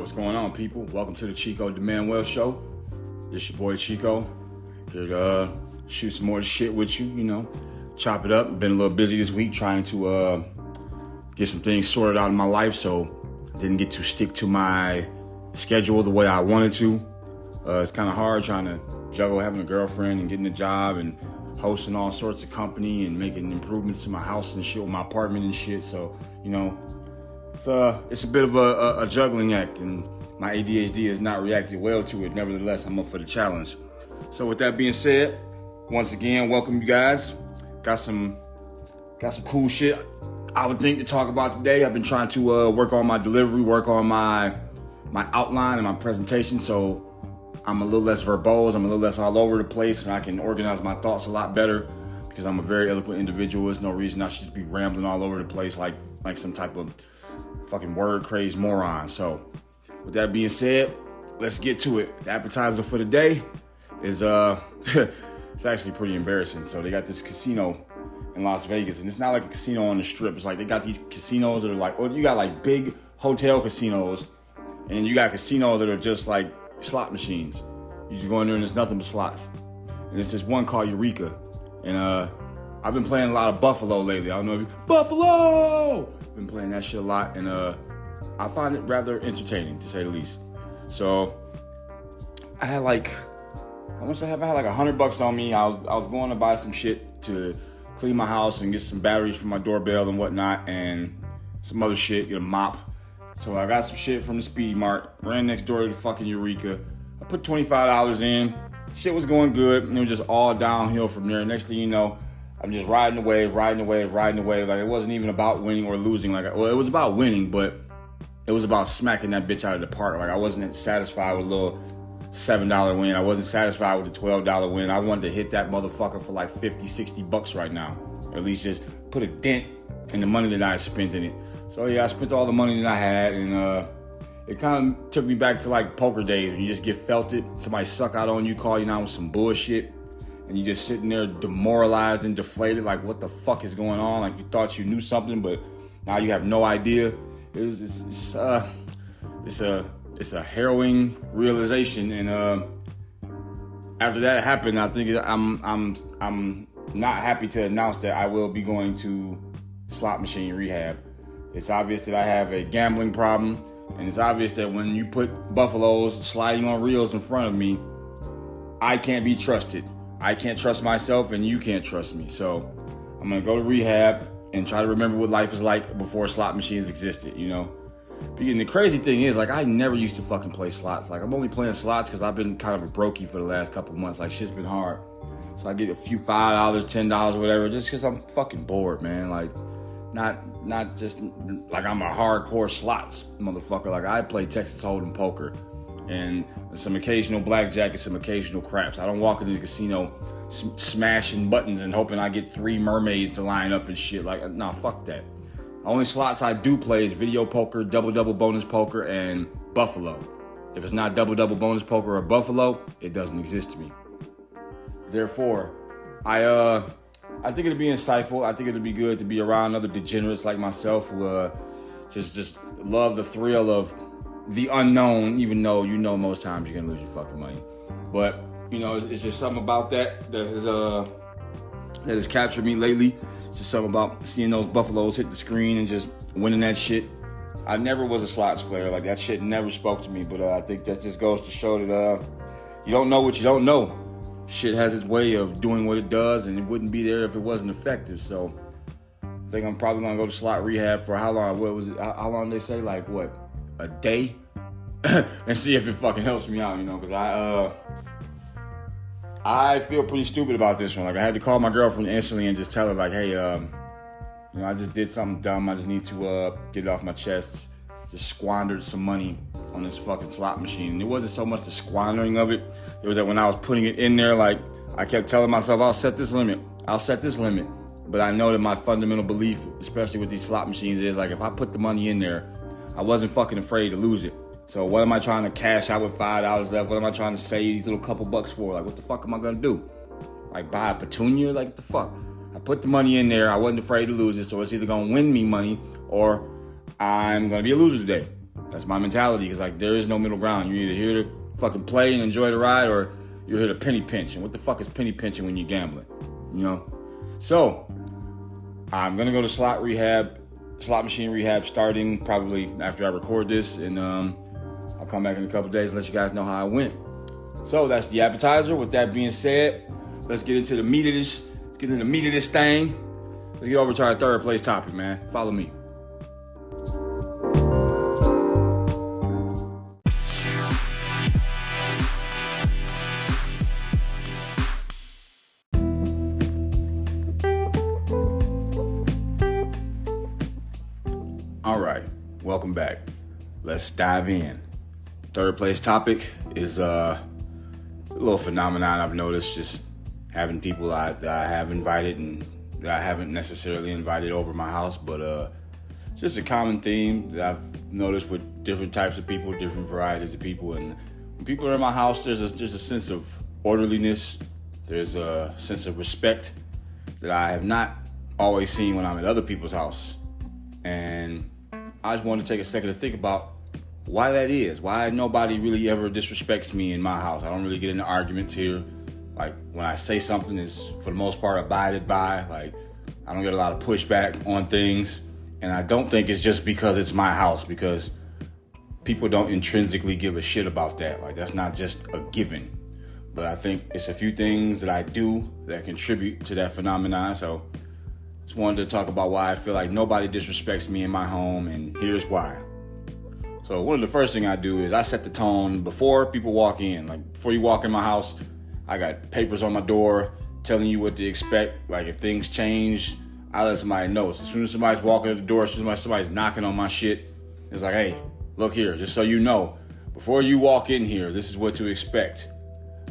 What's going on, people? Welcome to the Chico de Manuel Show. This your boy Chico. Here to shoot some more shit with you, chop it up. Been a little busy this week trying to get some things sorted out in my life, so didn't get to stick to my schedule the way I wanted to. It's kind of hard trying to juggle having a girlfriend and getting a job and hosting all sorts of company and making improvements to my house and shit with my apartment and shit. So, it's a bit of a juggling act, and my ADHD has not reacted well to it. Nevertheless, I'm up for the challenge. So with that being said, once again, welcome you guys. Got some cool shit I would think to talk about today. I've been trying to work on my delivery, work on my outline and my presentation, so I'm a little less verbose, I'm a little less all over the place, and I can organize my thoughts a lot better because I'm a very eloquent individual. There's no reason I should just be rambling all over the place like some type of fucking word craze moron. So with that being said, let's get to it. The appetizer for the day is it's actually pretty embarrassing. So they got this casino in Las Vegas, and it's not like a casino on the strip. It's like they got these casinos that are like, you got like big hotel casinos, and then you got casinos that are just like slot machines. You just go in there and there's nothing but slots. And it's this one called Eureka. And I've been playing a lot of Buffalo lately. I don't know if you... Buffalo! Been playing that shit a lot, and I find it rather entertaining, to say the least. So I had how much I have? I had like $100 on me. I was going to buy some shit to clean my house and get some batteries for my doorbell and whatnot, and some other shit, get a mop. So I got some shit from the Speed Mart, ran next door to the fucking Eureka. I put $25 in. Shit was going good, and it was just all downhill from there. Next thing you know, I'm just riding the wave. Like, it wasn't even about winning or losing. It was about winning, but it was about smacking that bitch out of the park. Like, I wasn't satisfied with a little $7 win. I wasn't satisfied with the $12 win. I wanted to hit that motherfucker for like $50, $60 right now. Or at least just put a dent in the money that I spent in it. So yeah, I spent all the money that I had, and it kind of took me back to like poker days when you just get felted. Somebody suck out on you, call you down with some bullshit, and you just sitting there demoralized and deflated, like what the fuck is going on? Like you thought you knew something, but now you have no idea. It's a harrowing realization, and after that happened, I think I'm not happy to announce that I will be going to slot machine rehab. It's obvious that I have a gambling problem, and it's obvious that when you put buffaloes sliding on reels in front of me, I can't be trusted. I can't trust myself, and you can't trust me. So I'm gonna go to rehab and try to remember what life was like before slot machines existed, And the crazy thing is, I never used to fucking play slots. I'm only playing slots because I've been kind of a brokey for the last couple months. Shit's been hard. So I get a few $5, $10, whatever, just because I'm fucking bored, man. Not just like I'm a hardcore slots motherfucker. I play Texas Hold'em poker and some occasional blackjack and some occasional craps. I don't walk into the casino smashing buttons and hoping I get 3 mermaids to line up and shit. Nah, fuck that. Only slots I do play is video poker, double bonus poker, and Buffalo. If it's not double bonus poker or Buffalo, it doesn't exist to me. Therefore, I think it'd be insightful. I think it'd be good to be around other degenerates like myself who just love the thrill of the unknown, even though most times you're gonna lose your fucking money. But it's just something about that has captured me lately. It's just something about seeing those buffaloes hit the screen and just winning that shit. I never was a slots player. That shit never spoke to me. But I think that just goes to show that you don't know what you don't know. Shit has its way of doing what it does, and it wouldn't be there if it wasn't effective. So I think I'm probably gonna go to slot rehab for how long? What was it? How long did they say? A day? And see if it fucking helps me out, because I feel pretty stupid about this one. I had to call my girlfriend instantly and just tell her hey, I just did something dumb. I just need to get it off my chest. Just squandered some money on this fucking slot machine. And it wasn't so much the squandering of it. It was that when I was putting it in there, I kept telling myself, I'll set this limit. But I know that my fundamental belief, especially with these slot machines, is if I put the money in there, I wasn't fucking afraid to lose it. So what am I trying to cash out with $5 left? What am I trying to save these little couple bucks for? What the fuck am I gonna do? Buy a petunia? What the fuck? I put the money in there. I wasn't afraid to lose it. So it's either gonna win me money or I'm gonna be a loser today. That's my mentality, because like there is no middle ground. You're either here to fucking play and enjoy the ride, or you're here to penny pinch. And what the fuck is penny pinching when you're gambling? You know? So I'm gonna go to slot machine rehab, starting probably after I record this, and I'll come back in a couple days and let you guys know how I went. So that's the appetizer. With that being said, let's get into the meat of this. Let's get into the meat of this thing. Let's get over to our third place topic, man. Follow me. All right, welcome back. Let's dive in. Third place topic is a little phenomenon I've noticed, just having people that I have invited and that I haven't necessarily invited over my house, but just a common theme that I've noticed with different types of people, different varieties of people. And when people are in my house, there's a sense of orderliness, there's a sense of respect that I have not always seen when I'm at other people's house. And I just wanted to take a second to think about why that is, why nobody really ever disrespects me in my house. I don't really get into arguments here. Like, when I say something, it's for the most part abided by. Like, I don't get a lot of pushback on things. And I don't think it's just because it's my house, because people don't intrinsically give a shit about that. Like, that's not just a given. But I think it's a few things that I do that contribute to that phenomenon. So just wanted to talk about why I feel like nobody disrespects me in my home, and here's why. So one of the first things I do is I set the tone before people walk in. Like, before you walk in my house, I got papers on my door telling you what to expect. Like, if things change, I let somebody know. So as soon as somebody's walking at the door, as soon as somebody's knocking on my shit, it's like, hey, look here, just so you know, before you walk in here, this is what to expect.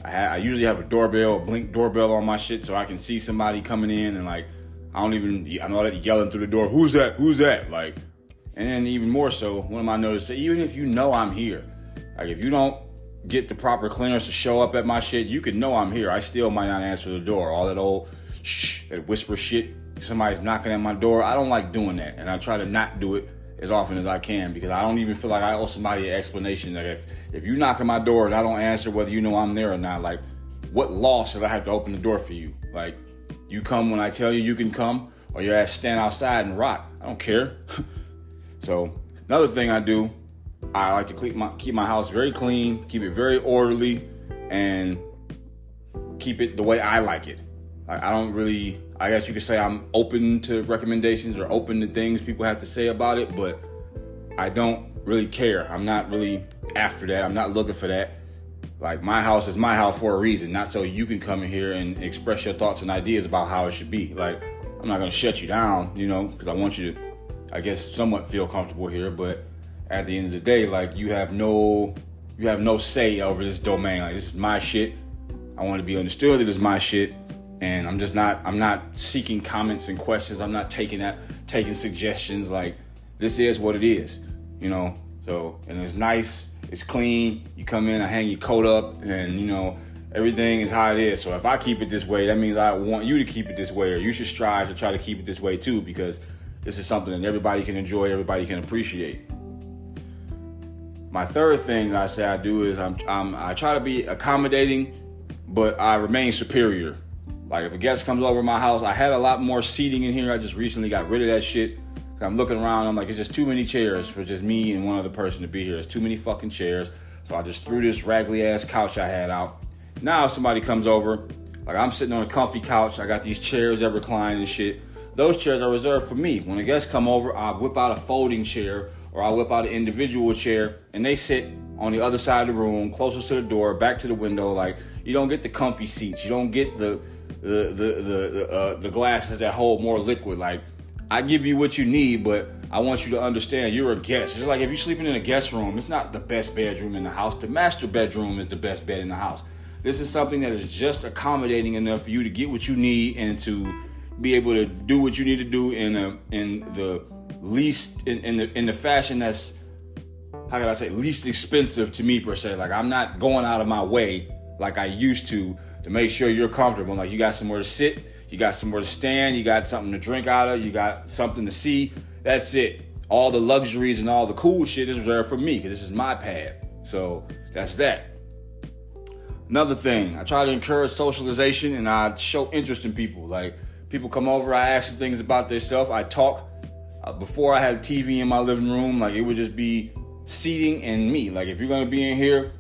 I usually have a blink doorbell on my shit, so I can see somebody coming in, and like, I know that yelling through the door, who's that? Like, and then even more so, one of my notices, even if you know I'm here, like, if you don't get the proper clearance to show up at my shit, you can know I'm here. I still might not answer the door. All that old shh, that whisper shit, somebody's knocking at my door. I don't like doing that, and I try to not do it as often as I can, because I don't even feel like I owe somebody an explanation that if you knock on my door and I don't answer, whether you know I'm there or not, like, what law should I have to open the door for you? Like, you come when I tell you can come, or your ass stand outside and rot. I don't care. So another thing I do, I like to keep my house very clean, keep it very orderly, and keep it the way I like it. I don't really, I guess you could say I'm open to recommendations or open to things people have to say about it, but I don't really care. I'm not really after that. I'm not looking for that. Like, my house is my house for a reason, not so you can come in here and express your thoughts and ideas about how it should be. Like, I'm not going to shut you down, because I want you to, I guess, somewhat feel comfortable here. But at the end of the day, like, you have no say over this domain. Like, this is my shit. I want to be understood that it's my shit. And I'm not seeking comments and questions. I'm not taking suggestions. Like, this is what it is, So, and it's nice. It's clean. You come in, I hang your coat up, and, everything is how it is. So if I keep it this way, that means I want you to keep it this way, or you should strive to try to keep it this way too, because this is something that everybody can enjoy, everybody can appreciate. My third thing that I say I do is I try to be accommodating, but I remain superior. Like, if a guest comes over my house, I had a lot more seating in here. I just recently got rid of that shit. I'm looking around, I'm like, it's just too many chairs for just me and one other person to be here. It's too many fucking chairs. So I just threw this raggedy ass couch I had out. Now if somebody comes over, like, I'm sitting on a comfy couch, I got these chairs that recline and shit. Those chairs are reserved for me. When a guest come over, I whip out a folding chair, or I whip out an individual chair, and they sit on the other side of the room, closest to the door, back to the window. Like, you don't get the comfy seats. You don't get the glasses that hold more liquid. Like, I give you what you need, but I want you to understand you're a guest. Just like if you're sleeping in a guest room, it's not the best bedroom in the house. The master bedroom is the best bed in the house. This is something that is just accommodating enough for you to get what you need and to be able to do what you need to do in the fashion that's, how can I say, least expensive to me per se. Like, I'm not going out of my way like I used to make sure you're comfortable. Like, you got somewhere to sit, you got somewhere to stand, you got something to drink out of, you got something to see. That's it. all the luxuries and all the cool shit is reserved for me because this is my path. So that's that. Another thing, I try to encourage socialization and I show interest in people. Like, people come over, I ask them things about themselves, I talk. Before I had a TV in my living room, like, it would just be seating and me. Like, if you're going to be in here,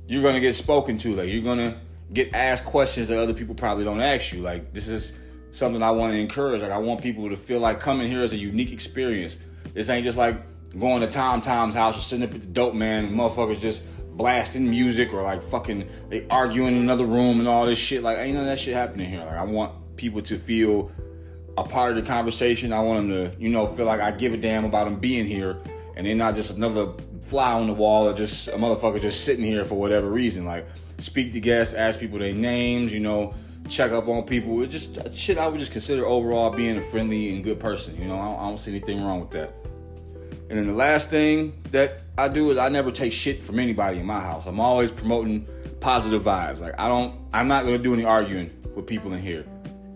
you're going to get spoken to. Like, you're going to get asked questions that other people probably don't ask you. Like, this is something I want to encourage. Like, I want people to feel like coming here is a unique experience. This ain't just like going to Tom's house or sitting up at the dope man and motherfuckers just blasting music or like fucking they arguing in another room and all this shit. Like, ain't none of that shit happening here. Like, I want people to feel a part of the conversation. I want them to, feel like I give a damn about them being here and they're not just another fly on the wall or just a motherfucker just sitting here for whatever reason. Like, speak to guests, ask people their names, check up on people. It's just shit I would just consider overall being a friendly and good person. I don't see anything wrong with that. And then the last thing that I do is I never take shit from anybody in my house. I'm always promoting positive vibes. Like, I'm not going to do any arguing with people in here.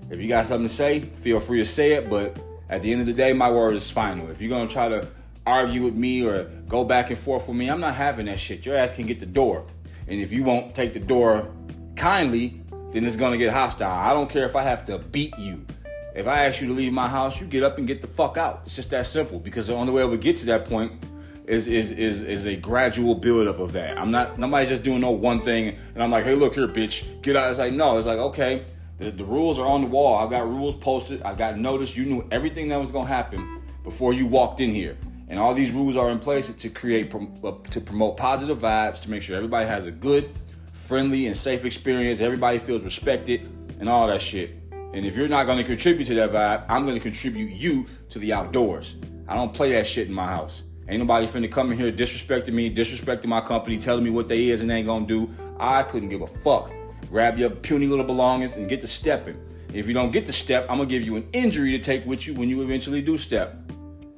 If you got something to say, feel free to say it. But at the end of the day, my word is final. If you're going to try to argue with me or go back and forth with me, I'm not having that shit. Your ass can get the door. And if you won't take the door kindly, then it's going to get hostile. I don't care if I have to beat you. If I ask you to leave my house, you get up and get the fuck out. It's just that simple. Because the only way we get to that point is a gradual buildup of that. Nobody's just doing no one thing and I'm like, hey, look here, bitch, get out. It's like, no, it's like, okay, the rules are on the wall. I've got rules posted. I've got notice. You knew everything that was going to happen before you walked in here. And all these rules are in place to promote positive vibes, to make sure everybody has a good, friendly, and safe experience. Everybody feels respected and all that shit. And if you're not going to contribute to that vibe, I'm going to contribute you to the outdoors. I don't play that shit in my house. Ain't nobody finna come in here disrespecting me, disrespecting my company, telling me what they is and ain't going to do. I couldn't give a fuck. Grab your puny little belongings and get to stepping. If you don't get to step, I'm going to give you an injury to take with you when you eventually do step.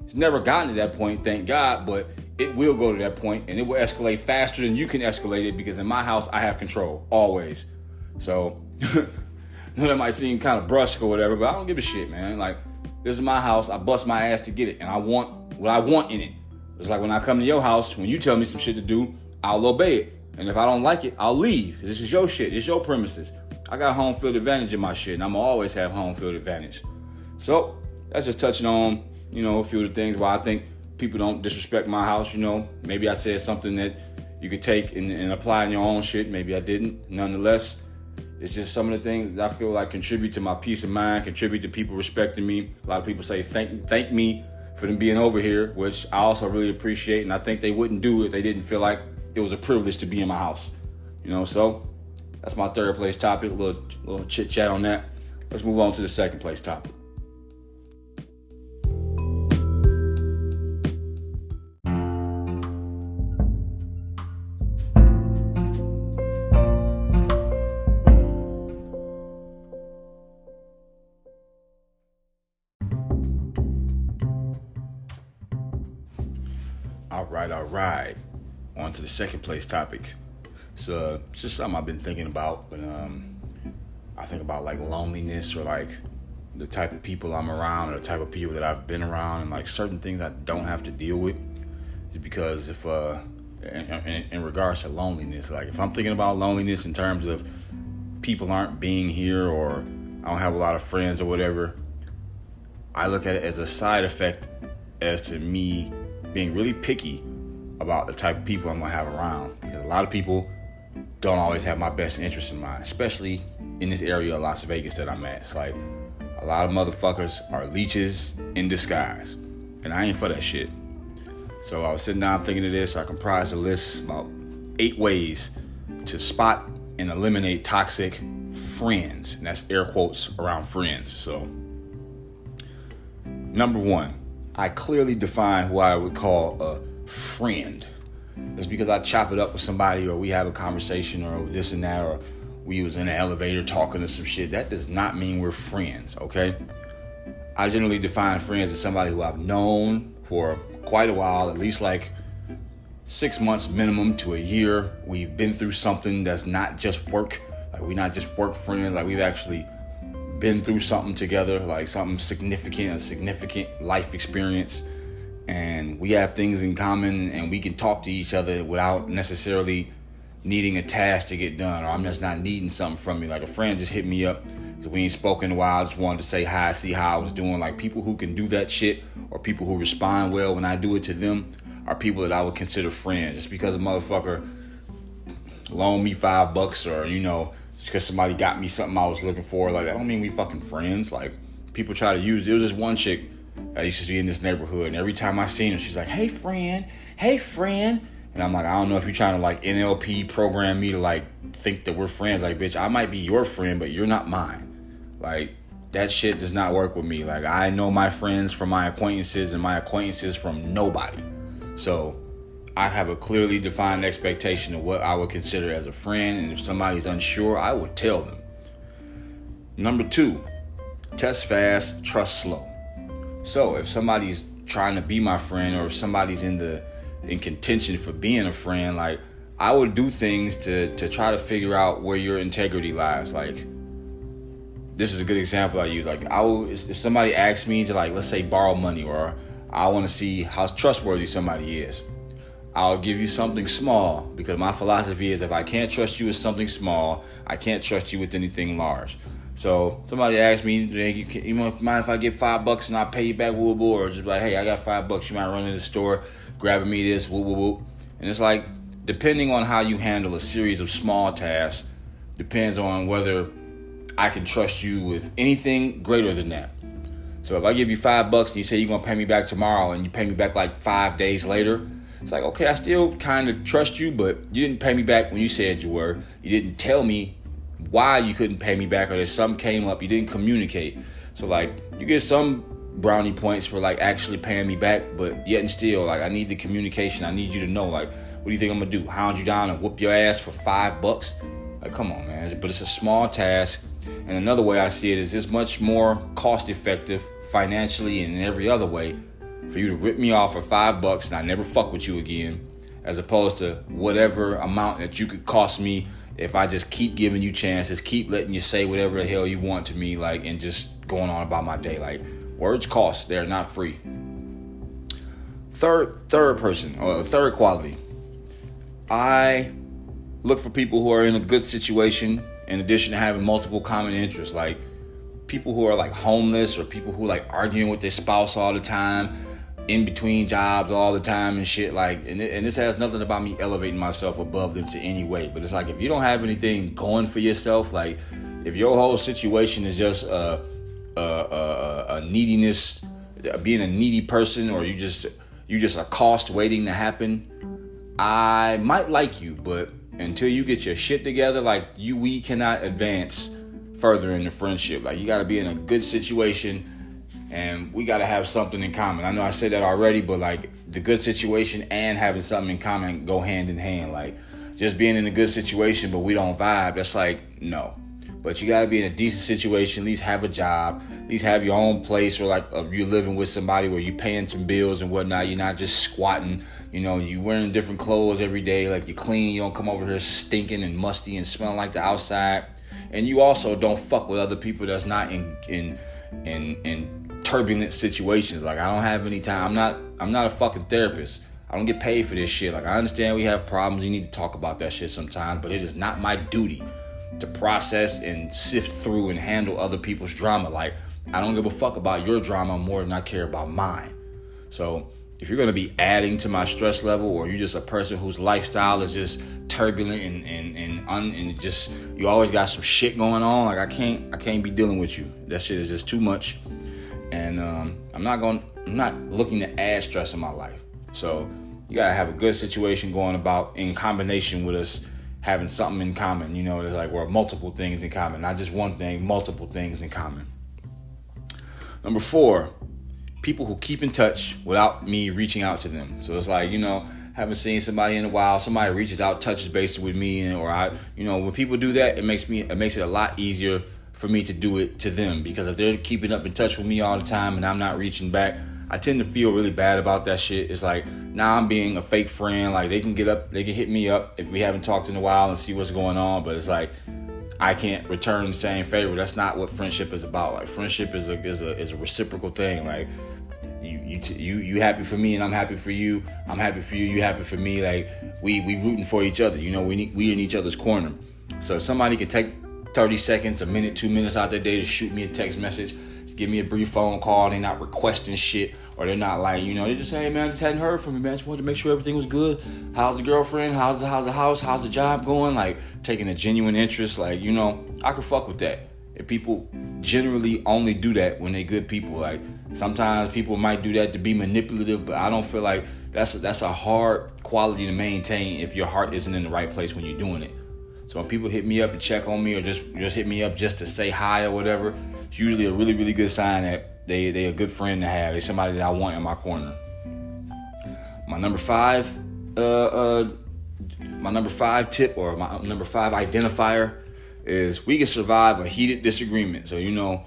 It's never gotten to that point, thank God, but it will go to that point and it will escalate faster than you can escalate it because in my house, I have control, always. So, that might seem kind of brusque or whatever, but I don't give a shit, man. Like, this is my house. I bust my ass to get it, and I want what I want in it. It's like when I come to your house, when you tell me some shit to do, I'll obey it. And if I don't like it, I'll leave. This is your shit. It's your premises. I got home field advantage in my shit, and I'm going to always have home field advantage. So, that's just touching on, a few of the things why I think people don't disrespect my house, Maybe I said something that you could take and apply in your own shit. Maybe I didn't. Nonetheless, it's just some of the things that I feel like contribute to my peace of mind, contribute to people respecting me. A lot of people say thank me for them being over here, which I also really appreciate. And I think they wouldn't do if they didn't feel like it was a privilege to be in my house. So that's my third place topic, a little chit chat on that. Let's move on to the second place topic. All right. On to the second place topic. So it's just something I've been thinking about when I think about like loneliness or like the type of people I'm around or the type of people that I've been around and like certain things I don't have to deal with. It's because if in regards to loneliness, like if I'm thinking about loneliness in terms of people aren't being here or I don't have a lot of friends or whatever, I look at it as a side effect as to me being really picky about the type of people I'm going to have around. Because a lot of people don't always have my best interest in mind, especially in this area of Las Vegas that I'm at. It's like a lot of motherfuckers are leeches in disguise. And I ain't for that shit. So I was sitting down thinking of this. I comprised a list about 8 ways to spot and eliminate toxic friends. And that's air quotes around friends. So number 1, I clearly define who I would call a friend. It's because I chop it up with somebody or we have a conversation or this and that or we was in an elevator talking to some shit. That does not mean we're friends, okay? I generally define friends as somebody who I've known for quite a while, at least like 6 months minimum to a year. We've been through something that's not just work. Like we're not just work friends. Like we've actually been through something together, like something significant, a significant life experience. and we have things in common, and we can talk to each other without necessarily needing a task to get done, or I'm just not needing something from you. Like a friend just hit me up, so we ain't spoken in a while, I just wanted to say hi, see how I was doing. Like people who can do that shit, or people who respond well when I do it to them, are people that I would consider friends. Just because a motherfucker loaned me $5, or just because somebody got me something I was looking for, like that don't mean we fucking friends. Like people try to use, there was this one chick that used to be in this neighborhood, and every time I seen her, she's like, hey friend, and I'm like, I don't know if you're trying to like NLP program me to like think that we're friends. Like, bitch, I might be your friend, but you're not mine. Like, that shit does not work with me. Like, I know my friends from my acquaintances, and my acquaintances from nobody. So I have a clearly defined expectation of what I would consider as a friend, and if somebody's unsure, I would tell them. Number 2, test fast, trust slow. So if somebody's trying to be my friend, or if somebody's in contention for being a friend, like I would do things to try to figure out where your integrity lies. Like, this is a good example I use. Like, if somebody asks me to, like, let's say borrow money, or I want to see how trustworthy somebody is, I'll give you something small, because my philosophy is if I can't trust you with something small, I can't trust you with anything large. So somebody asks me, you mind if I get $5 and I pay you back, woo woo, or just like, hey, I got $5, you might run in the store, grabbing me this, woo woo woo. And it's like, depending on how you handle a series of small tasks, depends on whether I can trust you with anything greater than that. So if I give you $5 and you say you're gonna pay me back tomorrow, and you pay me back like 5 days later, it's like, okay, I still kind of trust you, but you didn't pay me back when you said you were. You didn't tell me why you couldn't pay me back, or that something came up. You didn't communicate. So like, you get some brownie points for like actually paying me back, but yet and still, like, I need the communication. I need you to know, like, what do you think I'm gonna do? Hound you down and whoop your ass for $5? Like, come on, man. But it's a small task. And another way I see it is it's much more cost effective financially and in every other way for you to rip me off for $5 and I never fuck with you again, as opposed to whatever amount that you could cost me if I just keep giving you chances, keep letting you say whatever the hell you want to me, like, and just going on about my day. Like, words cost, they're not free. Third quality. I look for people who are in a good situation, in addition to having multiple common interests. Like people who are like homeless, or people who like arguing with their spouse all the time, in between jobs all the time and shit. Like, and this has nothing about me elevating myself above them to any way, but it's like, if you don't have anything going for yourself, like if your whole situation is just a neediness, being a needy person, or you just a cost waiting to happen, I might like you, but until you get your shit together, like we cannot advance further in the friendship. Like, you got to be in a good situation, and we got to have something in common. I know I said that already, but like the good situation and having something in common go hand in hand. Like, just being in a good situation but we don't vibe, that's like, no. But you got to be in a decent situation, at least have a job, at least have your own place, or like you're living with somebody where you're paying some bills and whatnot. You're not just squatting, you wearing different clothes every day, like you're clean, you don't come over here stinking and musty and smelling like the outside. And you also don't fuck with other people that's not in turbulent situations. Like, I don't have any time. I'm not a fucking therapist. I don't get paid for this shit. Like, I understand we have problems. You need to talk about that shit sometimes, but it is not my duty to process and sift through and handle other people's drama. Like, I don't give a fuck about your drama more than I care about mine. So if you're going to be adding to my stress level, or you're just a person whose lifestyle is just turbulent and just, you always got some shit going on, like I can't be dealing with you. That shit is just too much. And I'm not looking to add stress in my life. So you got to have a good situation going about, in combination with us having something in common. There's like, we're multiple things in common, not just one thing, multiple things in common. Number 4, people who keep in touch without me reaching out to them. So it's like, haven't seen somebody in a while, somebody reaches out, touches base with me, or I, when people do that, it makes it a lot easier for me to do it to them, because if they're keeping up in touch with me all the time and I'm not reaching back, I tend to feel really bad about that shit. It's like, now I'm being a fake friend. Like, they can hit me up if we haven't talked in a while and see what's going on, but it's like, I can't return the same favor. That's not what friendship is about. Like, friendship is a reciprocal thing. Like, you happy for me and I'm happy for you. I'm happy for you. You happy for me. Like we rooting for each other. You know, we in each other's corner. So if somebody can take 30 seconds, a minute, 2 minutes out their day to shoot me a text message, just give me a brief phone call. They're not requesting shit, or they're not like, you know, they just say, hey, man, I just hadn't heard from you, man. I just wanted to make sure everything was good. How's the girlfriend? How's the house? How's the job going? Like taking a genuine interest. Like, you know, I could fuck with that. If people generally only do that when they good people. Like sometimes people might do that to be manipulative, but I don't feel like that's a hard quality to maintain if your heart isn't in the right place when you're doing it. So when people hit me up and check on me, or just hit me up just to say hi or whatever, it's usually a really, really good sign that they a good friend to have. They're somebody that I want in my corner. My number five tip, or my number 5 identifier, is we can survive a heated disagreement. So, you know,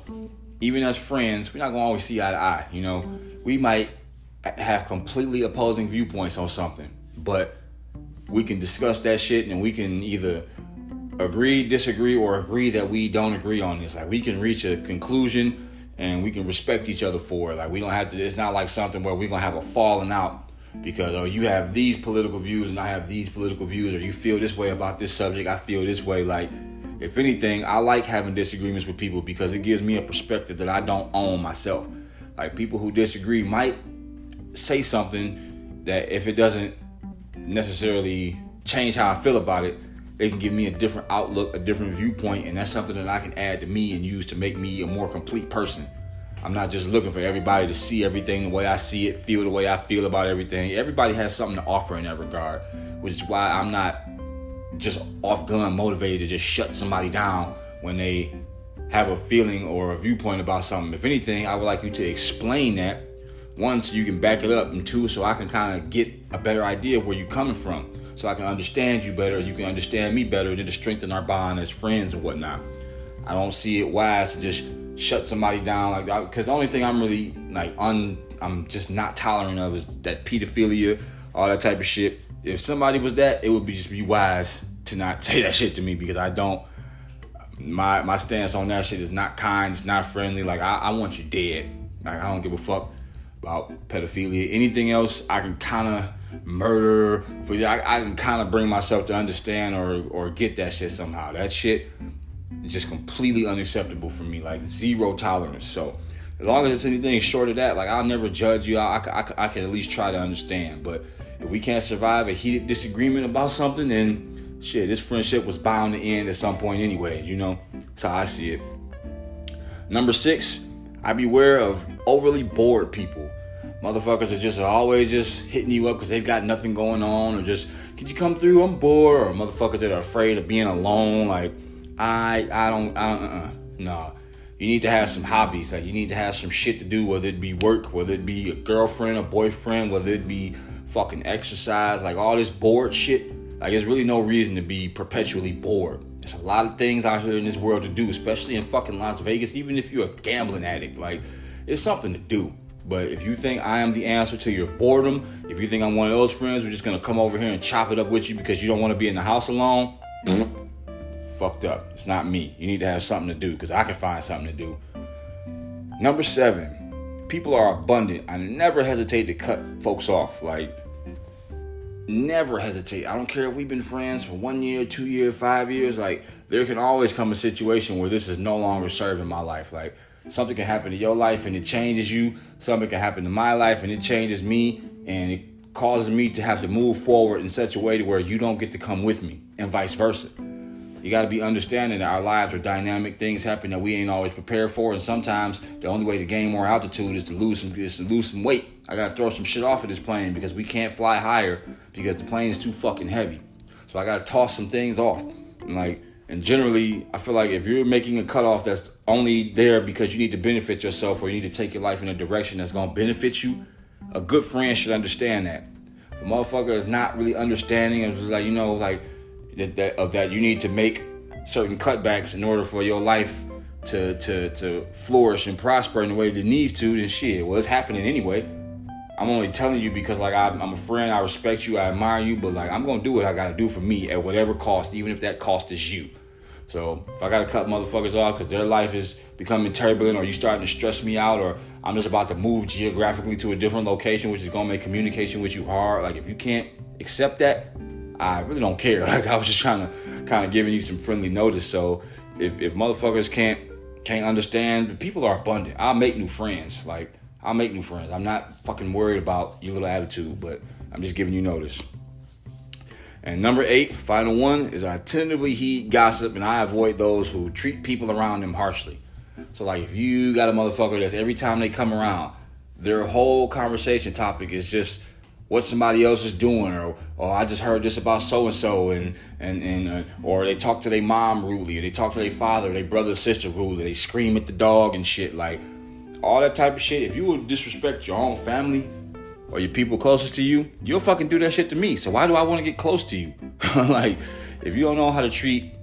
even as friends, we're not gonna always see eye to eye. You know, we might have completely opposing viewpoints on something, but we can discuss that shit, and we can either agree, disagree, or agree that we don't agree on this. Like we can reach a conclusion and we can respect each other for it. Like we don't have to, it's not like something where we're gonna have a falling out because, oh, you have these political views and I have these political views, or you feel this way about this subject, I feel this way. Like, if anything, I like having disagreements with people because it gives me a perspective that I don't own myself. Like people who disagree might say something that if it doesn't necessarily change how I feel about it, they can give me a different outlook, a different viewpoint, and that's something that I can add to me and use to make me a more complete person. I'm not just looking for everybody to see everything the way I see it, feel the way I feel about everything. Everybody has something to offer in that regard, which is why I'm not just off gun motivated to just shut somebody down when they have a feeling or a viewpoint about something. If anything, I would like you to explain that, one, so you can back it up, and two, so I can kind of get a better idea of where you're coming from, so I can understand you better, you can understand me better, to strengthen our bond as friends and whatnot. I don't see it wise to just shut somebody down like that, because the only thing I'm really like I'm just not tolerant of is that pedophilia, all that type of shit. If somebody was that, it would just be wise to not say that shit to me, because I don't. My stance on that shit is not kind. It's not friendly. Like I want you dead. Like I don't give a fuck about pedophilia. Anything else, I can kind of murder. I can kind of bring myself to understand or get that shit somehow. That shit is just completely unacceptable for me. Like zero tolerance. So as long as it's anything short of that, like I'll never judge you. I can at least try to understand. But if we can't survive a heated disagreement about something, then shit, this friendship was bound to end at some point anyway, you know? That's how I see it. Number 6, I beware of overly bored people. Motherfuckers are just always just hitting you up because they've got nothing going on, or just, could you come through? I'm bored. Or motherfuckers that are afraid of being alone. Like, no. You need to have some hobbies. Like, you need to have some shit to do, whether it be work, whether it be a girlfriend, a boyfriend, whether it be fucking exercise, like all this bored shit. Like, there's really no reason to be perpetually bored. There's a lot of things out here in this world to do, especially in fucking Las Vegas. Even if you're a gambling addict, like, it's something to do. But if you think I am the answer to your boredom, if you think I'm one of those friends who's just gonna come over here and chop it up with you because you don't want to be in the house alone, fucked up. It's not me. You need to have something to do, because I can find something to do. Number 7, people are abundant. I never hesitate to cut folks off. Like, never hesitate. I don't care if we've been friends for 1 year, 2 years, 5 years. Like, there can always come a situation where this is no longer serving my life. Like, something can happen to your life and it changes you. Something can happen to my life and it changes me, and it causes me to have to move forward in such a way to where you don't get to come with me, and vice versa. You got to be understanding that our lives are dynamic. Things happen that we ain't always prepared for, and sometimes the only way to gain more altitude is to lose some weight. I got to throw some shit off of this plane because we can't fly higher because the plane is too fucking heavy. So I got to toss some things off. And generally, I feel like if you're making a cutoff that's only there because you need to benefit yourself, or you need to take your life in a direction that's going to benefit you, a good friend should understand that. If a motherfucker is not really understanding, it's like, you know, like, that you need to make certain cutbacks in order for your life to flourish and prosper in the way that it needs to, then shit, well, it's happening anyway. I'm only telling you because, like, I'm a friend, I respect you, I admire you, but, like, I'm going to do what I got to do for me at whatever cost, even if that cost is you. So if I gotta cut motherfuckers off because their life is becoming turbulent, or you starting to stress me out, or I'm just about to move geographically to a different location, which is gonna make communication with you hard. Like, if you can't accept that, I really don't care. Like, I was just trying to kind of giving you some friendly notice. So if motherfuckers can't understand, people are abundant. I'll make new friends. Like, I'll make new friends. I'm not fucking worried about your little attitude, but I'm just giving you notice. And number 8, final one, is I tentatively heed gossip, and I avoid those who treat people around them harshly. So, like, if you got a motherfucker that's every time they come around, their whole conversation topic is just what somebody else is doing, or I just heard this about so-and-so, and or they talk to their mom rudely, or they talk to their father, or their brother or sister rudely, they scream at the dog and shit, like, all that type of shit. If you would disrespect your own family or your people closest to you, you'll fucking do that shit to me. So why do I want to get close to you? Like, if you don't know how to treat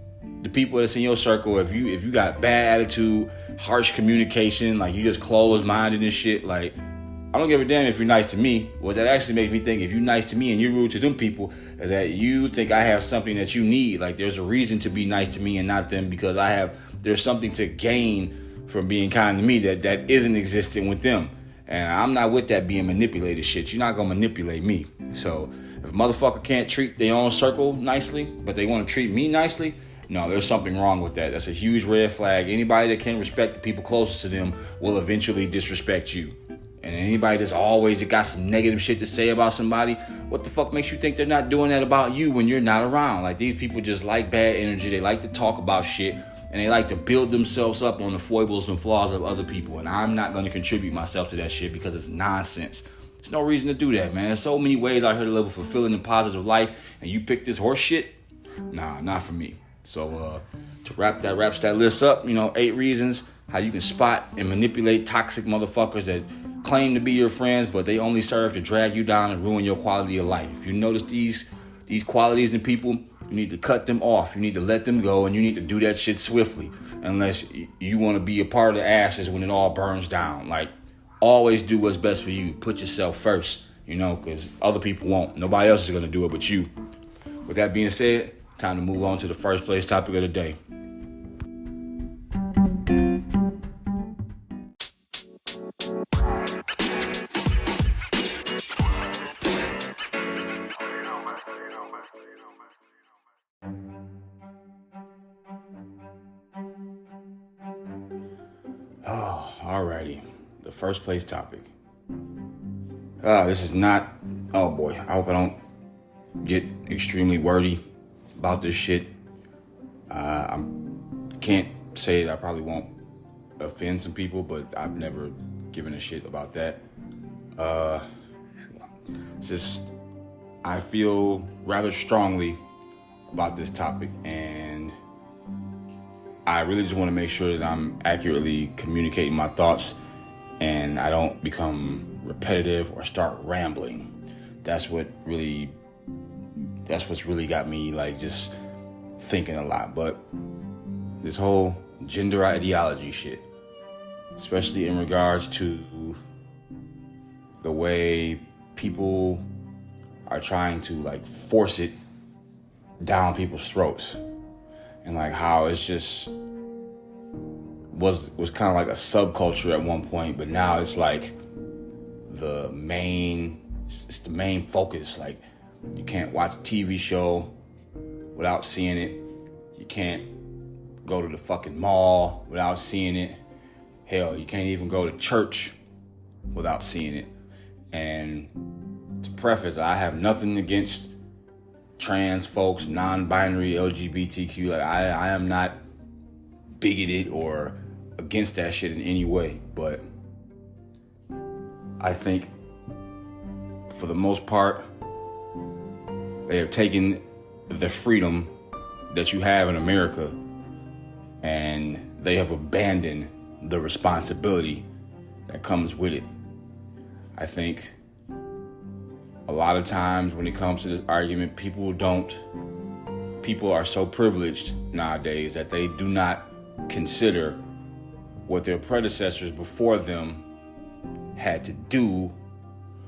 the people that's in your circle, if you got bad attitude, harsh communication, like you just closed-minded and shit, like, I don't give a damn if you're nice to me. What that actually makes me think, if you're nice to me and you're rude to them people, is that you think I have something that you need. Like, there's a reason to be nice to me and not them, because there's something to gain from being kind to me that isn't existing with them. And I'm not with that being manipulated shit. You're not going to manipulate me. So if a motherfucker can't treat their own circle nicely, but they want to treat me nicely, no, there's something wrong with that. That's a huge red flag. Anybody that can't respect the people closest to them will eventually disrespect you. And anybody that's always got some negative shit to say about somebody, what the fuck makes you think they're not doing that about you when you're not around? Like, these people just like bad energy. They like to talk about shit. And they like to build themselves up on the foibles and flaws of other people. And I'm not going to contribute myself to that shit because it's nonsense. There's no reason to do that, man. There's so many ways out here to live a fulfilling and positive life. And you pick this horse shit? Nah, not for me. So to wrap that list up, 8 reasons how you can spot and manipulate toxic motherfuckers that claim to be your friends, but they only serve to drag you down and ruin your quality of life. If you notice these qualities in people, you need to cut them off. You need to let them go, and you need to do that shit swiftly, unless you want to be a part of the ashes when it all burns down. Like, always do what's best for you. Put yourself first, because other people won't. Nobody else is going to do it but you. With that being said, time to move on to the first place topic of the day. Oh, alrighty. The first place topic. This is not... Oh boy, I hope I don't get extremely wordy about this shit. I can't say that I probably won't offend some people, but I've never given a shit about that. I feel rather strongly about this topic, and I really just want to make sure that I'm accurately communicating my thoughts and I don't become repetitive or start rambling. That's what's really got me like just thinking a lot. But this whole gender ideology shit, especially in regards to the way people are trying to like force it down people's throats, and like how it's just was kind of like a subculture at one point, but now it's like the main focus. Like, you can't watch a TV show without seeing it. You can't go to the fucking mall without seeing it. Hell, you can't even go to church without seeing it. And to preface, I have nothing against trans folks, non-binary, LGBTQ. Like, I am not bigoted or against that shit in any way, but I think for the most part, they have taken the freedom that you have in America and they have abandoned the responsibility that comes with it. I think a lot of times when it comes to this argument, people are so privileged nowadays that they do not consider what their predecessors before them had to do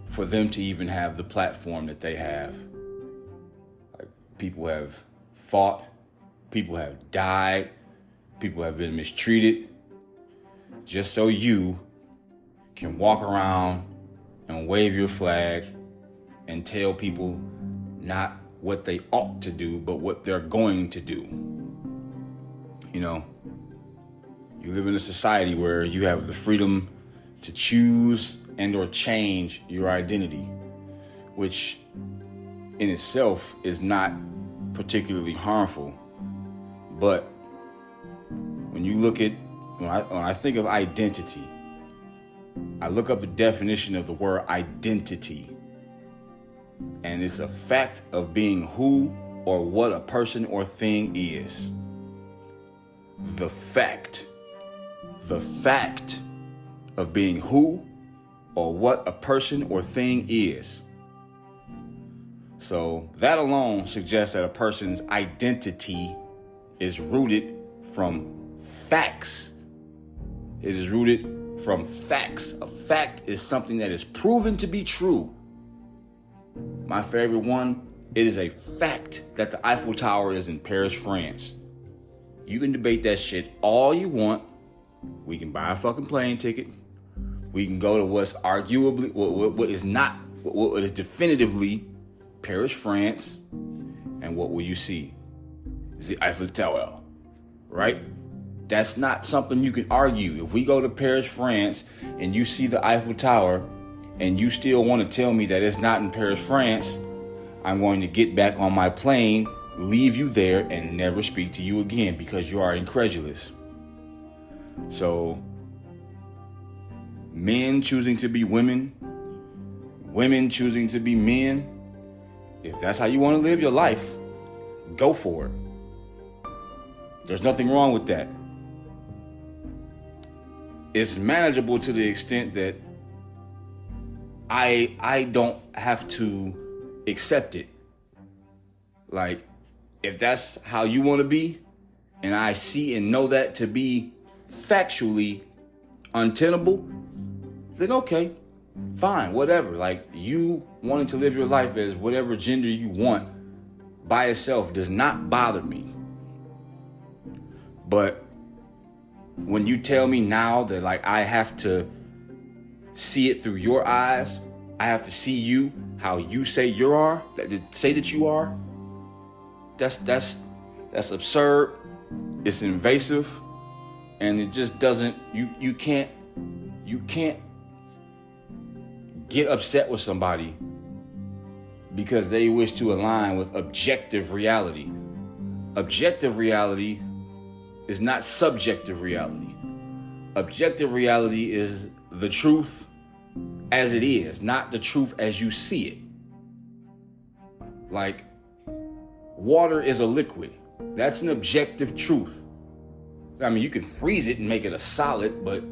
for them to even have the platform that they have. Like, people have fought People have died. People have been mistreated. Just so you can walk around and wave your flag and tell people not what they ought to do, but what they're going to do. You know, you live in a society where you have the freedom to choose and or change your identity, which in itself is not particularly harmful. But when you look at, when I think of identity, I look up the definition of the word identity. And it's a fact of being who or what a person or thing is. The fact of being who or what a person or thing is. So that alone suggests that a person's identity is rooted from facts. It is rooted from facts. A fact is something that is proven to be true. My favorite one, it is a fact that the Eiffel Tower is in Paris, France. You can debate that shit all you want. We can buy a fucking plane ticket. We can go to what's arguably, what is definitively Paris, France. And what will you see? It's the Eiffel Tower, right? That's not something you can argue. If we go to Paris, France, and you see the Eiffel Tower, and you still want to tell me that it's not in Paris, France, I'm going to get back on my plane, leave you there, and never speak to you again because you are incredulous. So, men choosing to be women, women choosing to be men, if that's how you want to live your life, go for it. There's nothing wrong with that. It's manageable to the extent that I don't have to accept it. Like, if that's how you want to be, and I see and know that to be factually untenable, then okay, fine, whatever. Like, you wanting to live your life as whatever gender you want by itself does not bother me. But when you tell me now that, like, I have to see it through your eyes, I have to see you how you say you are, say that you are, that's absurd. It's invasive, and it just doesn't. You can't get upset with somebody because they wish to align with objective reality. Objective reality is not subjective reality. Objective reality is the truth as it is, not the truth as you see it. Like, water is a liquid. That's an objective truth. I mean, you can freeze it and make it a solid, but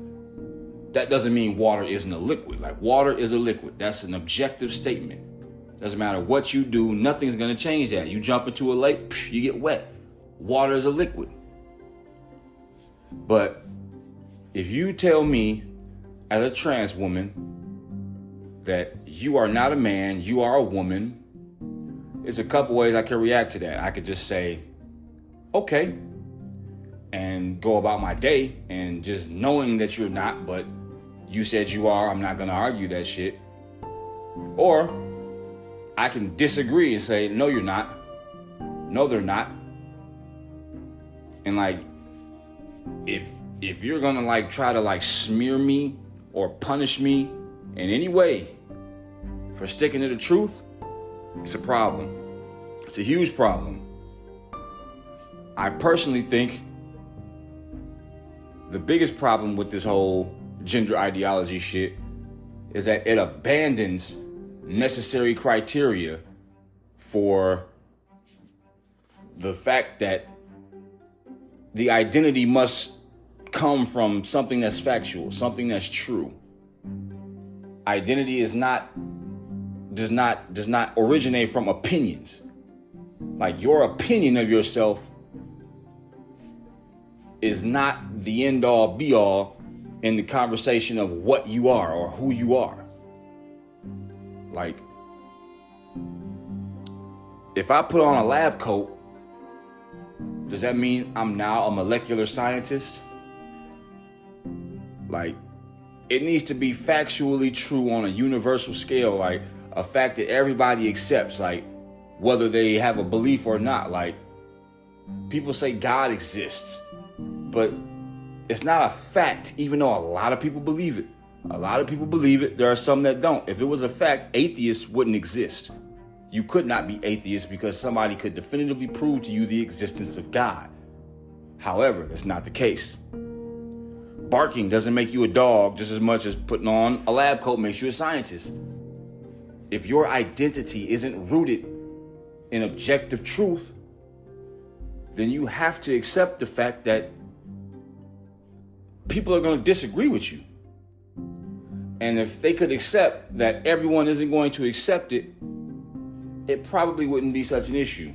that doesn't mean water isn't a liquid. Like, water is a liquid. That's an objective statement. Doesn't matter what you do, nothing's going to change that. You jump into a lake, you get wet. Water is a liquid. But if you tell me as a trans woman that you are not a man, you are a woman, there's a couple ways I can react to that. I could just say, okay, and go about my day, and just knowing that you're not, but you said you are, I'm not going to argue that shit. Or I can disagree and say, no, you're not. No, they're not. And like, if you're going to like try to like smear me or punish me in any way for sticking to the truth, it's a problem. It's a huge problem. I personally think the biggest problem with this whole gender ideology shit is that it abandons necessary criteria for the fact that the identity must come from something that's factual, something that's true. Identity does not originate from opinions. Like, your opinion of yourself is not the end all be all in the conversation of what you are or who you are. Like, if I put on a lab coat, Does that mean I'm now a molecular scientist? Like, it needs to be factually true on a universal scale, like a fact that everybody accepts, like whether they have a belief or not. Like, people say God exists, but it's not a fact, even though a lot of people believe it. A lot of people believe it. There are some that don't. If it was a fact, atheists wouldn't exist. You could not be atheist because somebody could definitively prove to you the existence of God. However, that's not the case. Barking doesn't make you a dog just as much as putting on a lab coat makes you a scientist. If your identity isn't rooted in objective truth, then you have to accept the fact that people are going to disagree with you. And if they could accept that everyone isn't going to accept it, it probably wouldn't be such an issue.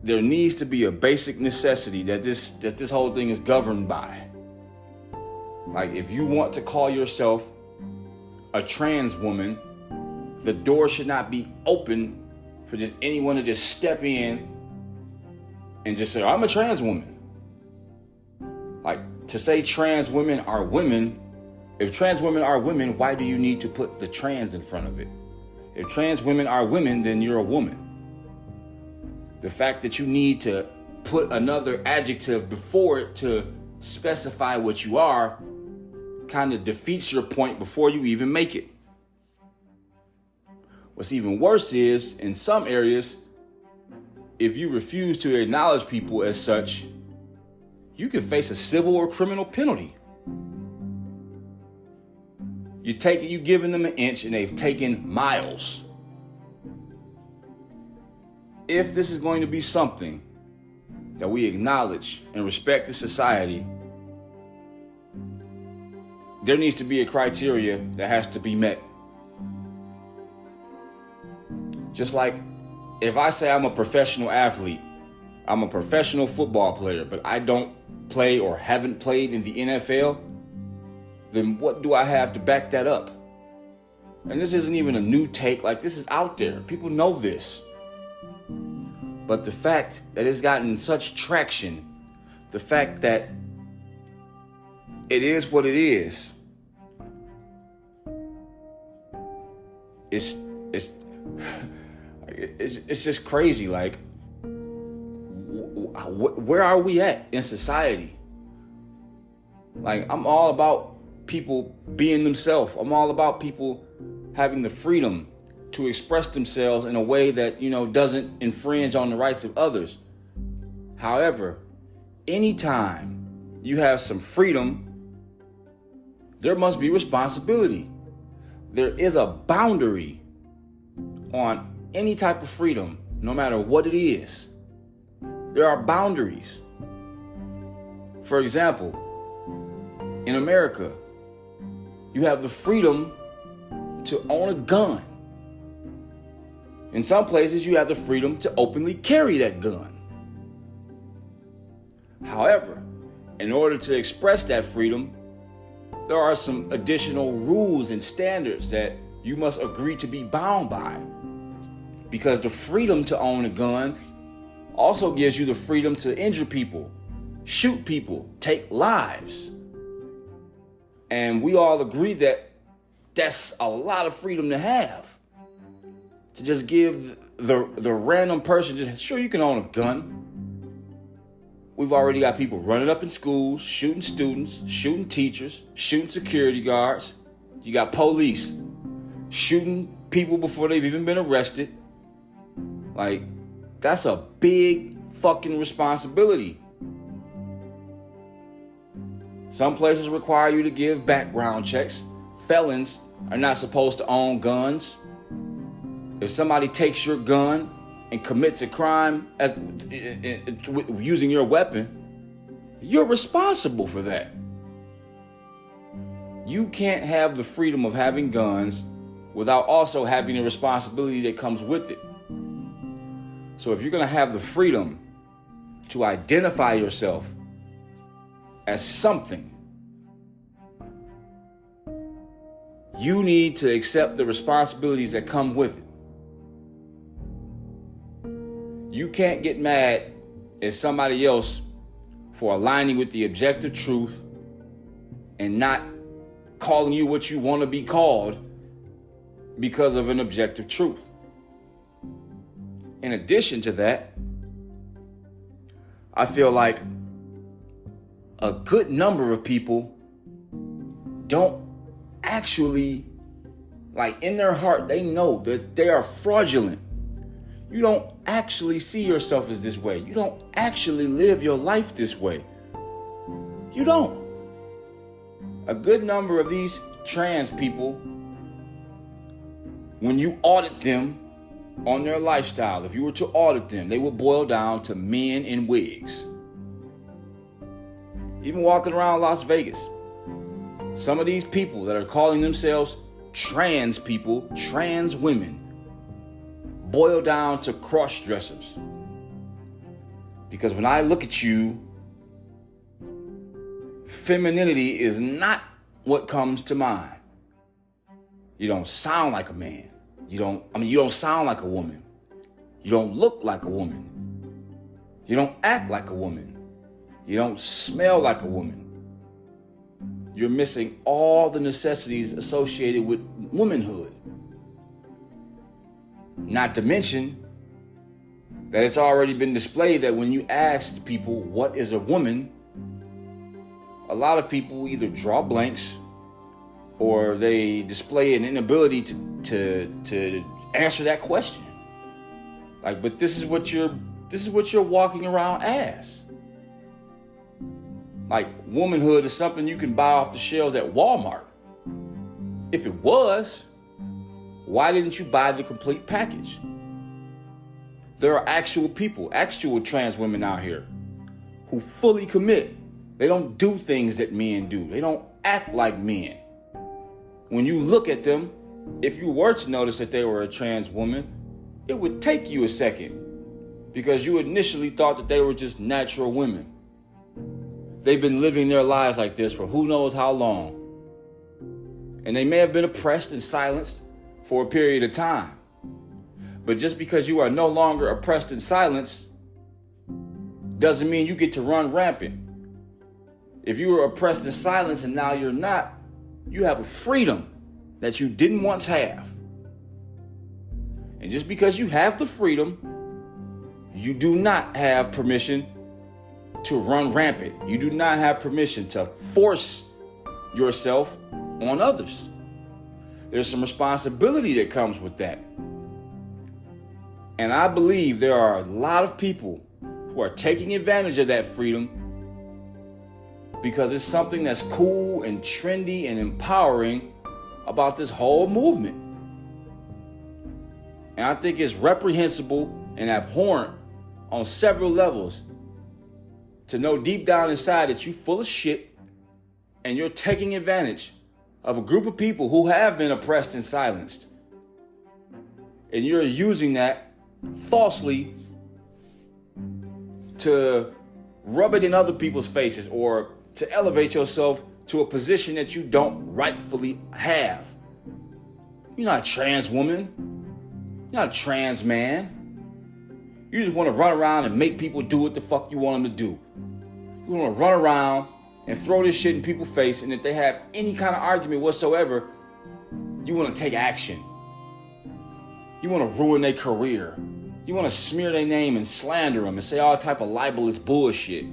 There needs to be a basic necessity that this whole thing is governed by. Like, if you want to call yourself a trans woman, the door should not be open for just anyone to just step in and just say, I'm a trans woman. Like, to say trans women are women, if trans women are women, why do you need to put the trans in front of it? If trans women are women, then you're a woman. The fact that you need to put another adjective before it to specify what you are kind of defeats your point before you even make it. What's even worse is, in some areas, if you refuse to acknowledge people as such, you can face a civil or criminal penalty. You're giving them an inch and they've taken miles. If this is going to be something that we acknowledge and respect as society, there needs to be a criteria that has to be met. Just like if I say I'm a professional athlete, I'm a professional football player, but I don't play or haven't played in the NFL, then what do I have to back that up? And this isn't even a new take. Like, this is out there. People know this. But the fact that it's gotten such traction, the fact that it is what it is, it's just crazy. Like, where are we at in society? Like, I'm all about people being themselves. I'm all about people having the freedom to express themselves in a way that, doesn't infringe on the rights of others. However, anytime you have some freedom, there must be responsibility. There is a boundary on any type of freedom, no matter what it is. There are boundaries. For example, in America, you have the freedom to own a gun. In some places, you have the freedom to openly carry that gun. However, in order to express that freedom, there are some additional rules and standards that you must agree to be bound by. Because the freedom to own a gun also gives you the freedom to injure people, shoot people, take lives. And we all agree that that's a lot of freedom to have. To just give the random person, sure, you can own a gun. We've already got people running up in schools, shooting students, shooting teachers, shooting security guards. You got police shooting people before they've even been arrested. Like, that's a big fucking responsibility. Some places require you to give background checks. Felons are not supposed to own guns. If somebody takes your gun and commits a crime using your weapon, you're responsible for that. You can't have the freedom of having guns without also having the responsibility that comes with it. So if you're going to have the freedom to identify yourself as something, you need to accept the responsibilities that come with it. You can't get mad at somebody else for aligning with the objective truth and not calling you what you want to be called because of an objective truth. In addition to that, I feel like a good number of people don't actually, like in their heart, they know that they are fraudulent. You don't actually see yourself as this way. You don't actually live your life this way. You don't. A good number of these trans people, when you audit them on their lifestyle, if you were to audit them, they would boil down to men in wigs. Even walking around Las Vegas, some of these people that are calling themselves trans people, trans women, boil down to cross-dressers. Because when I look at you, femininity is not what comes to mind. You don't sound like a man. You don't sound like a woman. You don't look like a woman. You don't act like a woman. You don't smell like a woman. You're missing all the necessities associated with womanhood. Not to mention that it's already been displayed that when you ask people what is a woman, a lot of people either draw blanks or they display an inability to answer that question. Like, but this is what you're walking around as. Like, womanhood is something you can buy off the shelves at Walmart. If it was, why didn't you buy the complete package? There are actual people, actual trans women out here who fully commit. They don't do things that men do. They don't act like men. When you look at them, if you were to notice that they were a trans woman, it would take you a second because you initially thought that they were just natural women. They've been living their lives like this for who knows how long. And they may have been oppressed and silenced for a period of time. But just because you are no longer oppressed and silenced doesn't mean you get to run rampant. If you were oppressed and silenced and now you're not, you have a freedom that you didn't once have. And just because you have the freedom, you do not have permission to run rampant. You do not have permission to force yourself on others. There's some responsibility that comes with that. And I believe there are a lot of people who are taking advantage of that freedom because it's something that's cool and trendy and empowering about this whole movement. And I think it's reprehensible and abhorrent on several levels to know deep down inside that you're full of shit and you're taking advantage of a group of people who have been oppressed and silenced. And you're using that falsely to rub it in other people's faces or to elevate yourself to a position that you don't rightfully have. You're not a trans woman. You're not a trans man. You just want to run around and make people do what the fuck you want them to do. You want to run around and throw this shit in people's face, and if they have any kind of argument whatsoever, you want to take action. You want to ruin their career. You want to smear their name and slander them and say all type of libelous bullshit.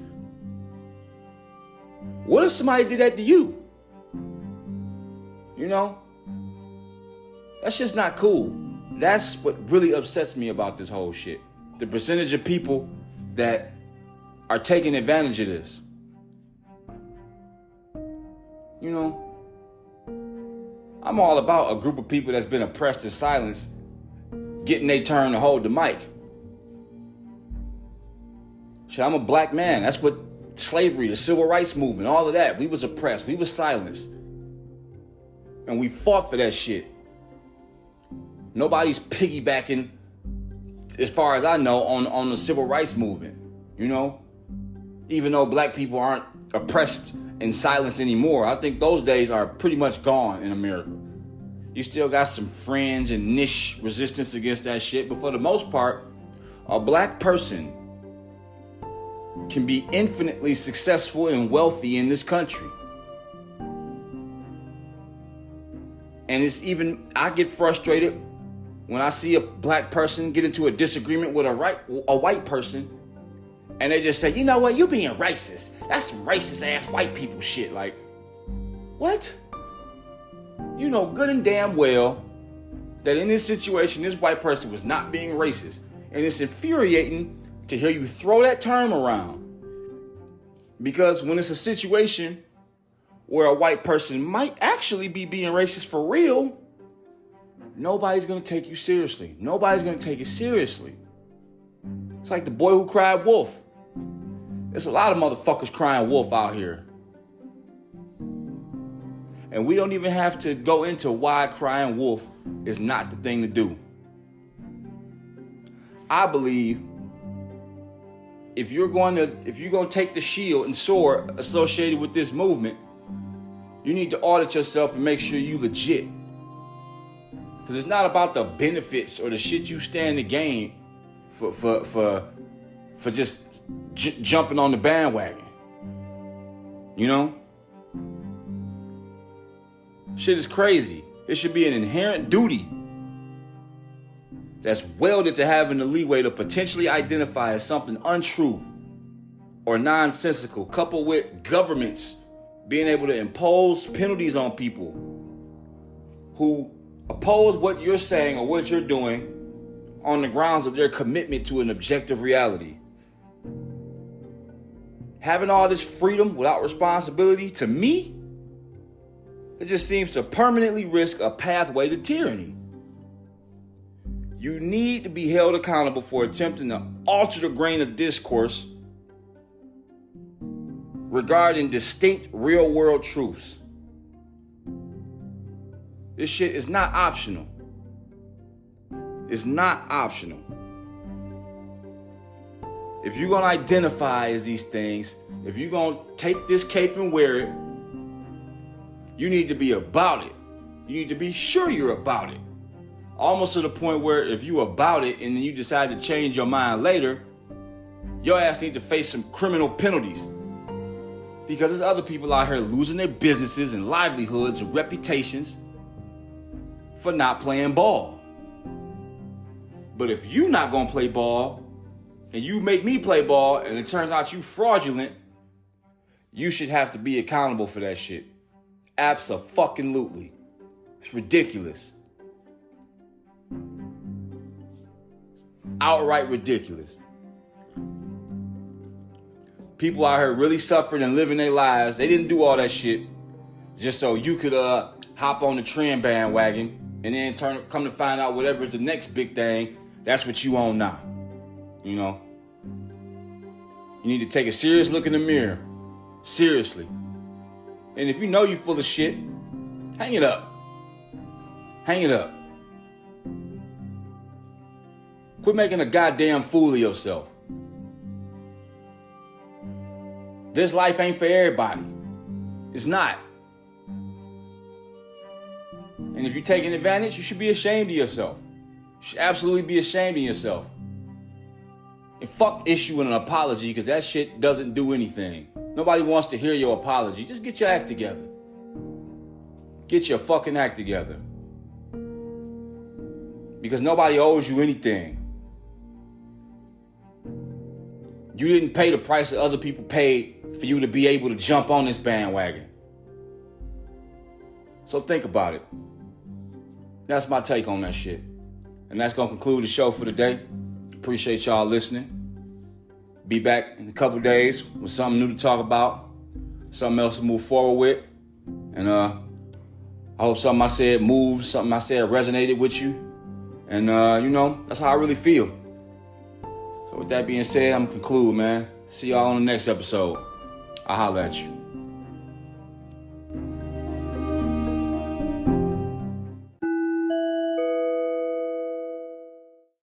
What if somebody did that to you? You know? That's just not cool. That's what really upsets me about this whole shit. The percentage of people that are taking advantage of this. You know, I'm all about a group of people that's been oppressed and silenced getting their turn to hold the mic. Shit, I'm a black man. That's what slavery, the civil rights movement, all of that. We was oppressed. We was silenced. And we fought for that shit. Nobody's piggybacking, as far as I know, on the civil rights movement. You know? Even though black people aren't oppressed and silenced anymore, I think those days are pretty much gone in America. You still got some fringe and niche resistance against that shit, but for the most part, A black person can be infinitely successful and wealthy in this country. And I get frustrated when I see a black person get into a disagreement with a white person, and they just say, you know what, you being racist. That's some racist ass white people shit. Like, what? You know good and damn well that in this situation, this white person was not being racist. And it's infuriating to hear you throw that term around. Because when it's a situation where a white person might actually be being racist for real, nobody's going to take you seriously. Nobody's going to take it seriously. It's like the boy who cried wolf. There's a lot of motherfuckers crying wolf out here. And we don't even have to go into why crying wolf is not the thing to do. I believe if you're going to take the shield and sword associated with this movement, you need to audit yourself and make sure you legit. Because it's not about the benefits or the shit you stand to gain for just jumping on the bandwagon. You know? Shit is crazy. It should be an inherent duty that's welded to having the leeway to potentially identify as something untrue or nonsensical, coupled with governments being able to impose penalties on people who oppose what you're saying or what you're doing on the grounds of their commitment to an objective reality. Having all this freedom without responsibility, to me, it just seems to permanently risk a pathway to tyranny. You need to be held accountable for attempting to alter the grain of discourse regarding distinct real-world truths. This shit is not optional. It's not optional. If you're going to identify as these things, if you're going to take this cape and wear it, you need to be about it. You need to be sure you're about it. Almost to the point where if you about it and then you decide to change your mind later, your ass need to face some criminal penalties. Because there's other people out here losing their businesses and livelihoods and reputations for not playing ball. But if you not gonna play ball and you make me play ball and it turns out you fraudulent, you should have to be accountable for that shit. Abso-fucking-lutely. It's ridiculous. Outright ridiculous. People out here really suffering and living their lives. They didn't do all that shit just so you could hop on the trend bandwagon and then come to find out whatever is the next big thing, that's what you own now. You know? You need to take a serious look in the mirror. Seriously. And if you know you're full of shit, hang it up. Hang it up. Quit making a goddamn fool of yourself. This life ain't for everybody. It's not. And if you're taking advantage, you should be ashamed of yourself. You should absolutely be ashamed of yourself. And fuck issuing an apology, because that shit doesn't do anything. Nobody wants to hear your apology. Just get your act together. Get your fucking act together. Because nobody owes you anything. You didn't pay the price that other people paid for you to be able to jump on this bandwagon. So think about it. That's my take on that shit. And that's going to conclude the show for today. Appreciate y'all listening. Be back in a couple days with something new to talk about. Something else to move forward with. And I hope something I said moved, something I said resonated with you. And, that's how I really feel. So with that being said, I'm going to conclude, man. See y'all on the next episode. I'll holler at you.